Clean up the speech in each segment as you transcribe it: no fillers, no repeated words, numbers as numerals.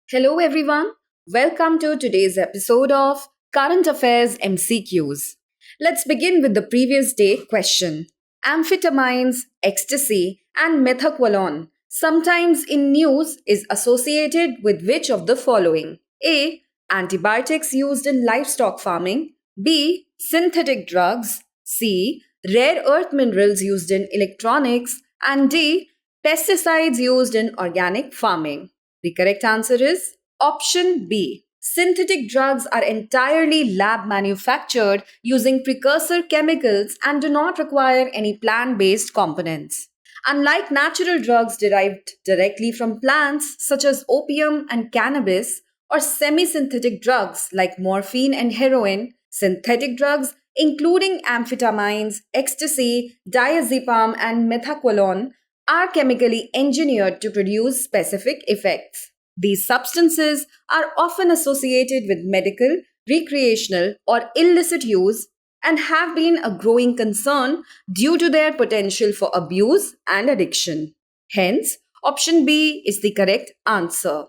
Hello, everyone. Welcome to today's episode of Current Affairs MCQs. Let's begin with the previous day question. Amphetamines, ecstasy, and methaqualone, sometimes in news, is associated with which of the following? A. Antibiotics used in livestock farming. B. Synthetic drugs. C. Rare earth minerals used in electronics. And D. Pesticides used in organic farming. The correct answer is option B. Synthetic drugs are entirely lab manufactured using precursor chemicals and do not require any plant based components. Unlike natural drugs derived directly from plants, such as opium and cannabis, or semi synthetic drugs like morphine and heroin, synthetic drugs, including amphetamines, ecstasy, diazepam, and methaqualone, are chemically engineered to produce specific effects. These substances are often associated with medical, recreational, or illicit use and have been a growing concern due to their potential for abuse and addiction. Hence, option B is the correct answer.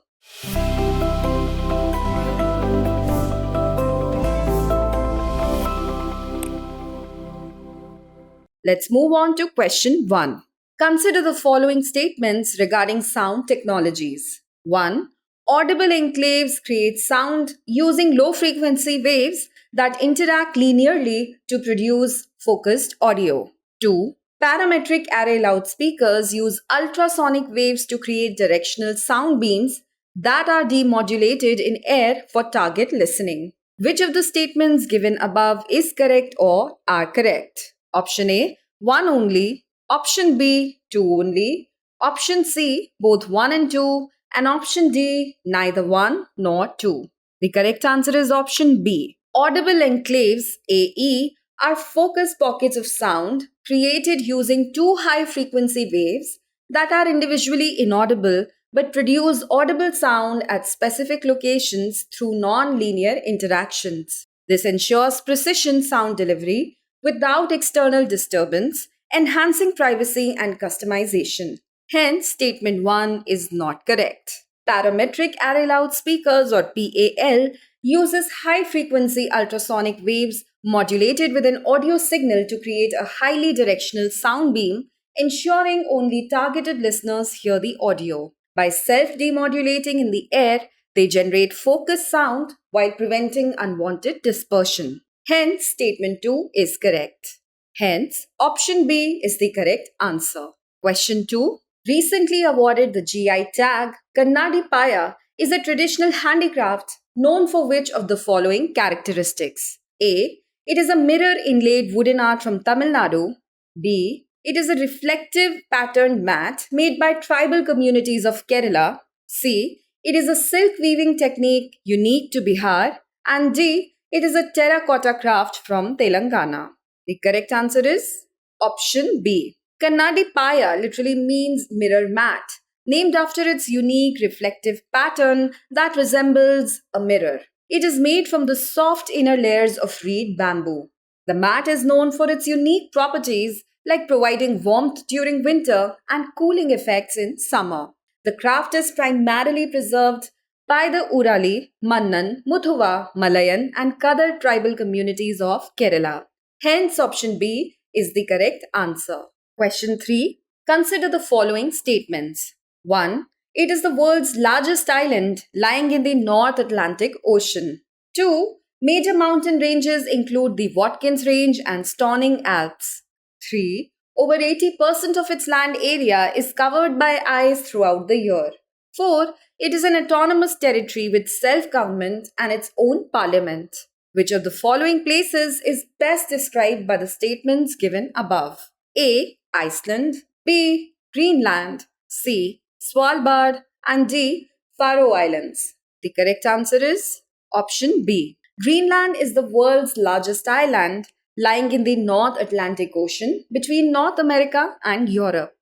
Let's move on to question 1. Consider the following statements regarding sound technologies. 1. Audible enclaves create sound using low frequency waves that interact linearly to produce focused audio. 2. Parametric array loudspeakers use ultrasonic waves to create directional sound beams that are demodulated in air for target listening. Which of the statements given above is correct or are correct? Option A, 1 only. Option B, 2 only. Option C, both 1 and 2. And option D, neither 1 nor 2. The correct answer is option B. Audible enclaves, AE, are focused pockets of sound created using two high frequency waves that are individually inaudible but produce audible sound at specific locations through non-linear interactions. This ensures precision sound delivery without external disturbance, enhancing privacy and customization. Hence, statement 1 is not correct. Parametric array loudspeakers or PAL uses high frequency ultrasonic waves modulated with an audio signal to create a highly directional sound beam, ensuring only targeted listeners hear the audio. By self demodulating in the air, they generate focused sound while preventing unwanted dispersion. Hence, statement 2 is correct. Hence, option B is the correct answer. Question 2. Recently awarded the GI tag, Kannadi Paya is a traditional handicraft known for which of the following characteristics? A. It is a mirror inlaid wooden art from Tamil Nadu. B. It is a reflective patterned mat made by tribal communities of Kerala. C. It is a silk weaving technique unique to Bihar. And D. It is a terracotta craft from Telangana. The correct answer is option B. Kannadi Paya literally means mirror mat, named after its unique reflective pattern that resembles a mirror. It is made from the soft inner layers of reed bamboo. The mat is known for its unique properties like providing warmth during winter and cooling effects in summer. The craft is primarily preserved by the Urali, Mannan, Muthuva, Malayan, and Kadar tribal communities of Kerala. Hence, option B is the correct answer. Question 3. Consider the following statements. 1. It is the world's largest island lying in the North Atlantic Ocean. 2. Major mountain ranges include the Watkins Range and Stauning Alps. 3. Over 80% of its land area is covered by ice throughout the year. 4. It is an autonomous territory with self-government and its own parliament. Which of the following places is best described by the statements given above? A. Iceland. B. Greenland. C. Svalbard. And D. Faroe Islands. The correct answer is option B. Greenland is the world's largest island lying in the North Atlantic Ocean between North America and Europe.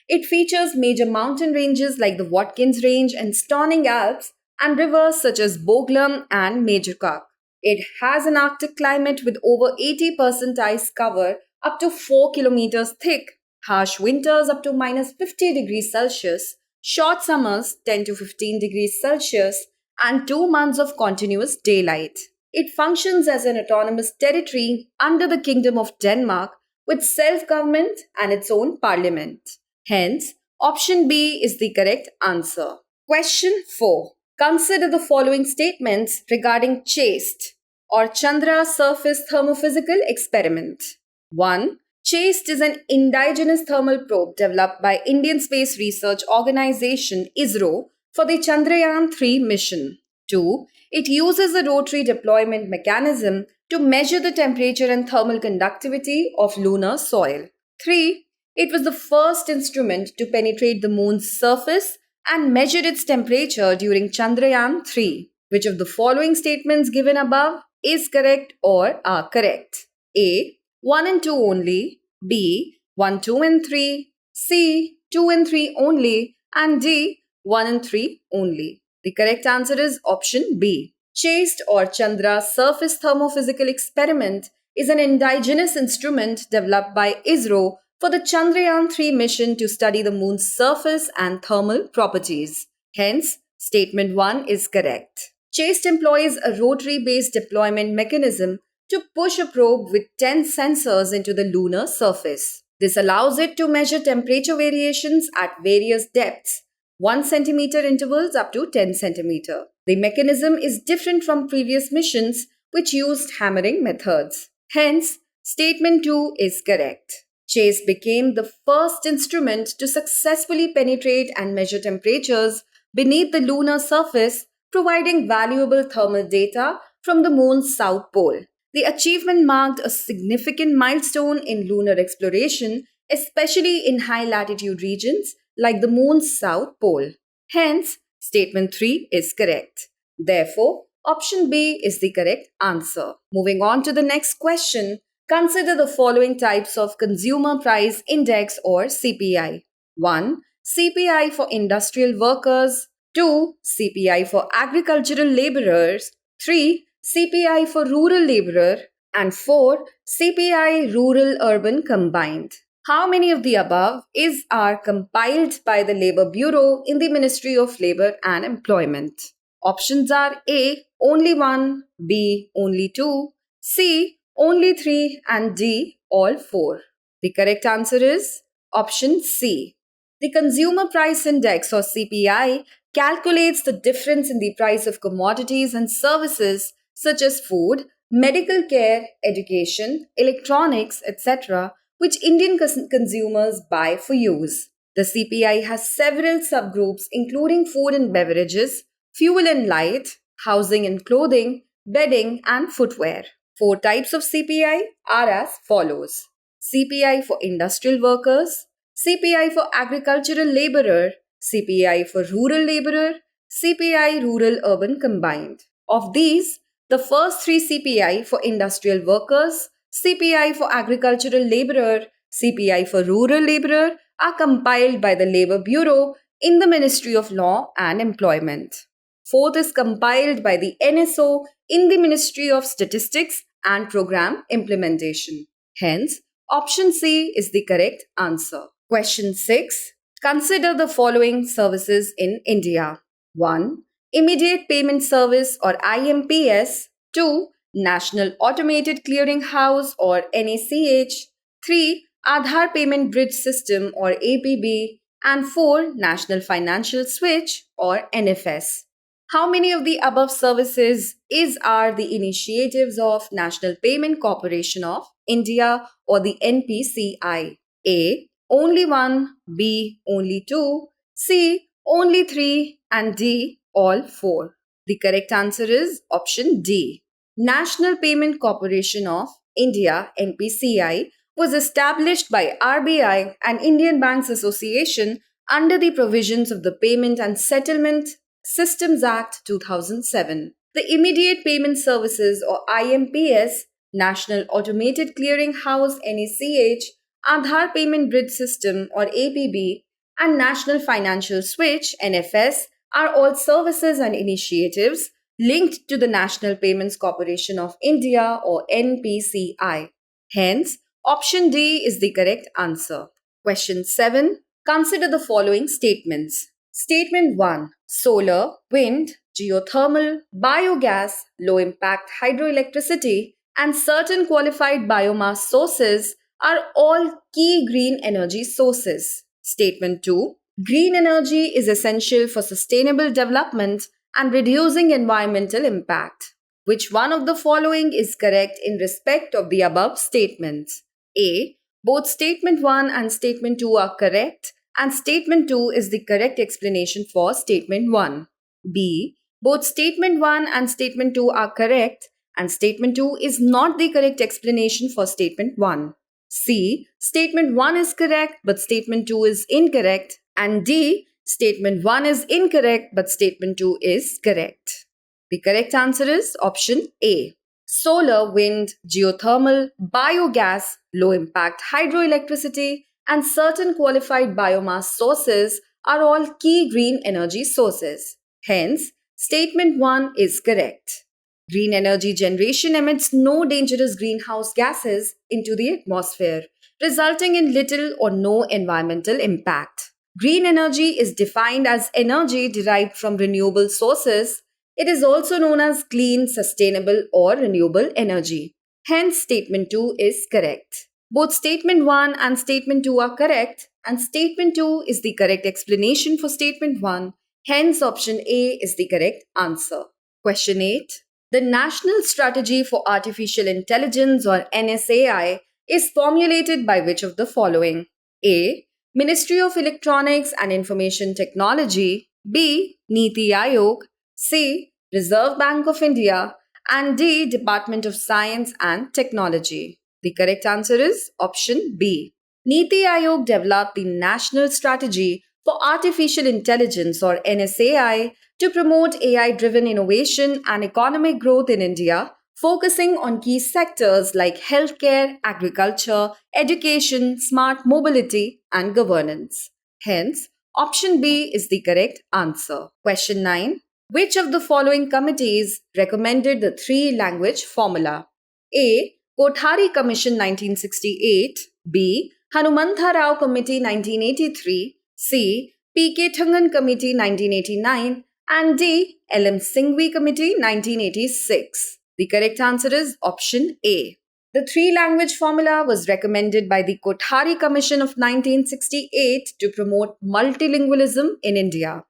It features major mountain ranges like the Watkins Range and Stauning Alps and rivers such as Boglum and Majorca. It has an Arctic climate with over 80% ice cover up to 4 kilometers thick, harsh winters up to minus 50 degrees Celsius, short summers 10 to 15 degrees Celsius, and 2 months of continuous daylight. It functions as an autonomous territory under the Kingdom of Denmark with self government and its own parliament. Hence, option B is the correct answer. Question 4. Consider the following statements regarding CHASTE or Chandra Surface Thermophysical Experiment. 1. CHASTE is an indigenous thermal probe developed by Indian Space Research Organization ISRO for the Chandrayaan-3 mission. 2. It uses a rotary deployment mechanism to measure the temperature and thermal conductivity of lunar soil. 3. It was the first instrument to penetrate the moon's surface and measure its temperature during Chandrayaan-3. Which of the following statements given above is correct or are correct? A. 1 and 2 only, B. 1, 2 and 3, C. 2 and 3 only, and D. 1 and 3 only. The correct answer is option B. CHASTE or Chandra Surface Thermophysical Experiment is an indigenous instrument developed by ISRO for the Chandrayaan-3 mission to study the moon's surface and thermal properties. Hence, statement 1 is correct. CHASTE employs a rotary-based deployment mechanism to push a probe with 10 sensors into the lunar surface. This allows it to measure temperature variations at various depths, 1 centimeter intervals up to 10 centimeter. The mechanism is different from previous missions which used hammering methods. Hence, statement 2 is correct. CHASTE became the first instrument to successfully penetrate and measure temperatures beneath the lunar surface, providing valuable thermal data from the moon's south pole. The achievement marked a significant milestone in lunar exploration, especially in high-latitude regions like the moon's south pole. Hence, statement 3 is correct. Therefore, option B is the correct answer. Moving on to the next question, consider the following types of Consumer Price Index or CPI. 1. CPI for industrial workers. 2. CPI for agricultural laborers. 3. CPI for rural laborer, and 4. CPI rural-urban combined. How many of the above are compiled by the Labour Bureau in the Ministry of Labour and Employment? Options are A. Only 1, B. Only 2, C. Only 3, and D. All 4. The correct answer is option C. The Consumer Price Index or CPI calculates the difference in the price of commodities and services such as food, medical care, education, electronics, etc., which Indian consumers buy for use. The CPI has several subgroups including food and beverages, fuel and light, housing and clothing, bedding, and footwear. 4 types of CPI are as follows: CPI for industrial workers, CPI for agricultural laborer, CPI for rural laborer, CPI rural-urban combined. Of these, the first 3 CPI for industrial workers, CPI for agricultural laborer, CPI for rural laborer are compiled by the Labour Bureau in the Ministry of Law and Employment. 4th is compiled by the NSO in the Ministry of Statistics and Program Implementation. Hence, option C is the correct answer. Question 6. Consider the following services in India. 1. Immediate Payment Service or IMPS. 2. National Automated Clearing House or NACH. 3. Aadhaar Payment Bridge System or APB. And 4. National Financial Switch or NFS. How many of the above services are the initiatives of National Payment Corporation of India or the NPCI? A. Only 1, B. Only 2, C. Only 3, and D. All 4. The correct answer is option D. National Payment Corporation of India (NPCI) was established by RBI and Indian Banks Association under the provisions of the Payment and Settlement Systems Act 2007. The Immediate Payment Services or IMPS, National Automated Clearing House (NACH), Aadhaar Payment Bridge System or APB, and National Financial Switch (NFS) are all services and initiatives linked to the National Payments Corporation of India or NPCI. Hence, option D is the correct answer. Question 7. Consider the following statements. Statement 1. Solar, wind, geothermal, biogas, low impact hydroelectricity, and certain qualified biomass sources are all key green energy sources. Statement 2. Green energy is essential for sustainable development and reducing environmental impact. Which one of the following is correct in respect of the above statements? A. Both statement 1 and statement 2 are correct, and statement 2 is the correct explanation for statement 1. B. Both statement 1 and statement 2 are correct, and statement 2 is not the correct explanation for statement 1. C. Statement 1 is correct, but statement 2 is incorrect. And D. Statement 1 is incorrect, but statement 2 is correct. The correct answer is option A. Solar, wind, geothermal, biogas, low impact hydroelectricity, and certain qualified biomass sources are all key green energy sources. Hence, statement 1 is correct. Green energy generation emits no dangerous greenhouse gases into the atmosphere, resulting in little or no environmental impact. Green energy is defined as energy derived from renewable sources. It is also known as clean, sustainable, or renewable energy. Hence, statement 2 is correct. Both statement 1 and statement 2 are correct, and statement 2 is the correct explanation for statement 1. Hence, option A is the correct answer. Question 8. The National Strategy for Artificial Intelligence, or NSAI, is formulated by which of the following? A. Ministry of Electronics and Information Technology. B. Niti Aayog. C. Reserve Bank of India. And D. Department of Science and Technology. The correct answer is option B. Niti Aayog developed the National Strategy for Artificial Intelligence, or NSAI, to promote AI-driven innovation and economic growth in India, focusing on key sectors like healthcare, agriculture, education, smart mobility, and governance. Hence, option B is the correct answer. Question 9. Which of the following committees recommended the three-language formula? A. Kothari Commission 1968. B. Hanumantha Rao Committee 1983. C. P.K. Thangan Committee 1989. And D. L.M. Singhvi Committee 1986. The correct answer is option A. The three-language formula was recommended by the Kothari Commission of 1968 to promote multilingualism in India.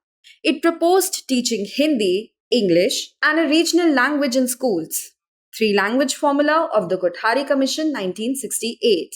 It proposed teaching Hindi, English, and a regional language in schools. Three-language formula of the Kothari Commission 1968.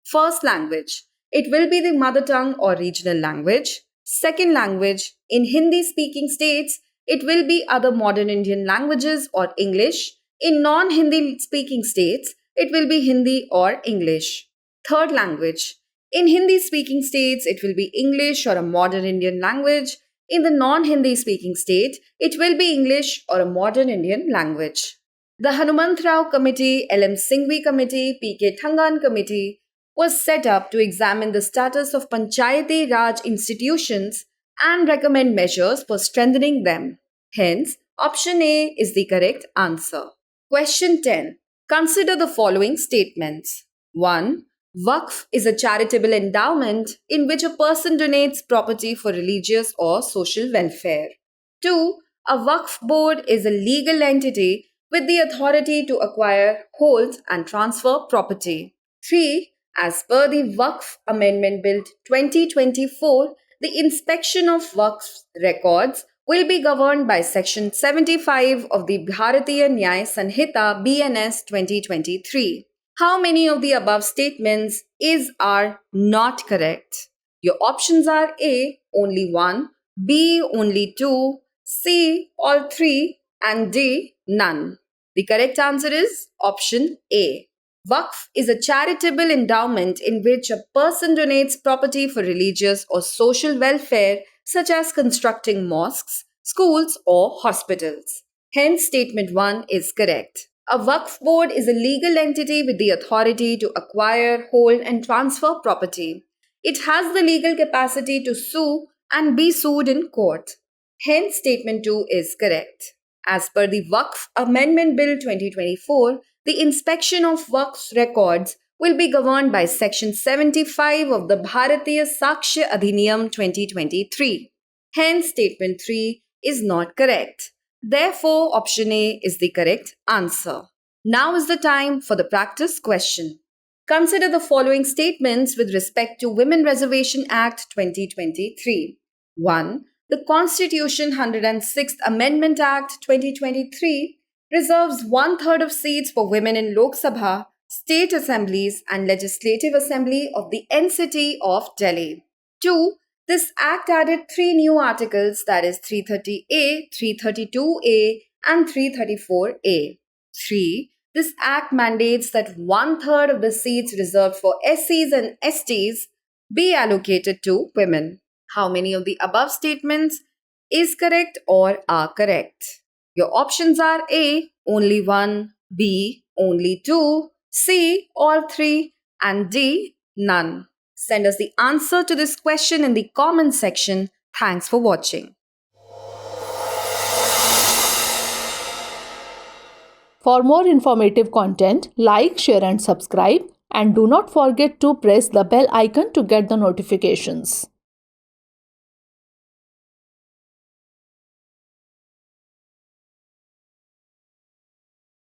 First language. It will be the mother tongue or regional language. Second language. In Hindi-speaking states, it will be other modern Indian languages or English. In non-Hindi speaking states, it will be Hindi or English. Third language. In Hindi-speaking states, it will be English or a modern Indian language. In the non-Hindi speaking state, it will be English or a modern Indian language. The Hanumantrao Committee, L.M. Singhvi Committee, P.K. Thangan Committee was set up to examine the status of Panchayati Raj institutions and recommend measures for strengthening them. Hence, option A is the correct answer. Question 10. Consider the following statements. 1. Waqf is a charitable endowment in which a person donates property for religious or social welfare. 2. A Waqf board is a legal entity with the authority to acquire, hold, and transfer property. 3. As per the Waqf Amendment Bill 2024, the inspection of Waqf records will be governed by Section 75 of the Bharatiya Nyaya Sanhita BNS 2023. How many of the above statements are not correct? Your options are A. Only 1, B. Only 2, C. All 3, and D. None. The correct answer is option A. Waqf is a charitable endowment in which a person donates property for religious or social welfare, such as constructing mosques, schools, or hospitals. Hence, statement 1 is correct. A Waqf board is a legal entity with the authority to acquire, hold, and transfer property. It has the legal capacity to sue and be sued in court. Hence, statement 2 is correct. As per the Waqf Amendment Bill 2024, the inspection of Waqf records will be governed by Section 75 of the Bharatiya Sakshya Adhiniyam 2023. Hence, statement 3 is not correct. Therefore, option A is the correct answer. Now is the time for the practice question. Consider the following statements with respect to Women Reservation Act 2023. 1. The Constitution 106th Amendment Act 2023 reserves one-third of seats for women in Lok Sabha, state assemblies and legislative assembly of the NCT of Delhi. 2. This act added 3 new articles, that is 330A, 332A and 334A. 3. This act mandates that one-third of the seats reserved for SCs and STs be allocated to women. How many of the above statements is correct or are correct? Your options are A, only 1, B, only 2, C, all 3, and D, none. Send us the answer to this question in the comment section. Thanks for watching. For more informative content, like, share and subscribe, and do not forget to press the bell icon to get the notifications.